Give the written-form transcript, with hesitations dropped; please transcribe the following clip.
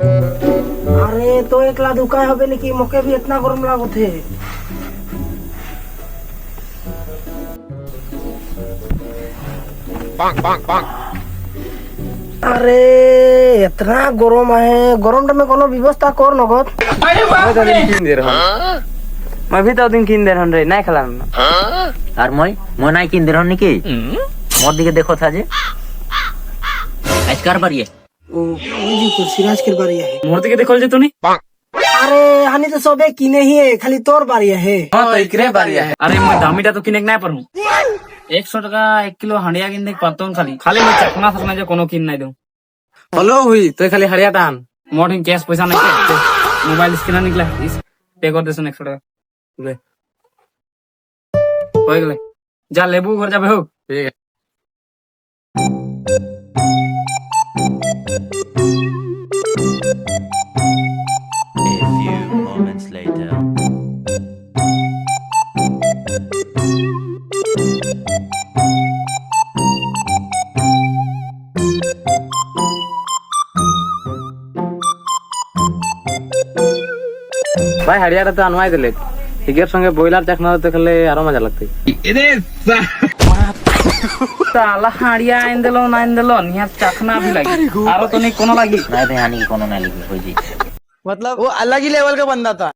अरे तो एकला दुकाय হবে নাকি মোকে भी इतना गरम लागत है। अरे इतना गरम है, गरम में कोनो व्यवस्था कर नगद। मैं भी तो दिन किन दे रहन रे নাই খেলাম না আর মই নাই কিন দে রহন নাকি মোর দিকে দেখো থা যে আজকার বাড়িয়ে ओ जी तो सिराज के बारी है। মোর দিকে দেখল যে তুমি अरे हानि तो सबे किने ही है, खाली तोर बारी है। हां तो इकरे बारिया है। अरे मैं दामीटा तो किनेक নাই পারু 100 টাকা 1 কিলো হাঁড়িয়া কিন দেখ পারতন খালি খালি মই চাকনা থাকনা যে কোনো কিন নাই দেউ হলো হুই তুই খালি হাড়িয়া টান মোর হিন ক্যাশ পয়সা নাই মোবাইল স্ক্যানার নিকলা ইস पे कर देसन 100 টাকা ले হয়ে গেল যা লেবু ঘর যাবে হোক ঠিক আছে A few moments later. ভাই হাড়িয়াটা তো আনওয়াই দিলে ঠিকের সঙ্গে বয়লার চাকনা হতে খেলে আরো মজা লাগতো साला हाड़िया आइन देलो ना आइन देलो निया चखना भी लगी आरो तो नहीं कोनो लगी नहीं भाई हानि कोनो ना लगी हो जी मतलब वो अलग ही लेवल का बंदा था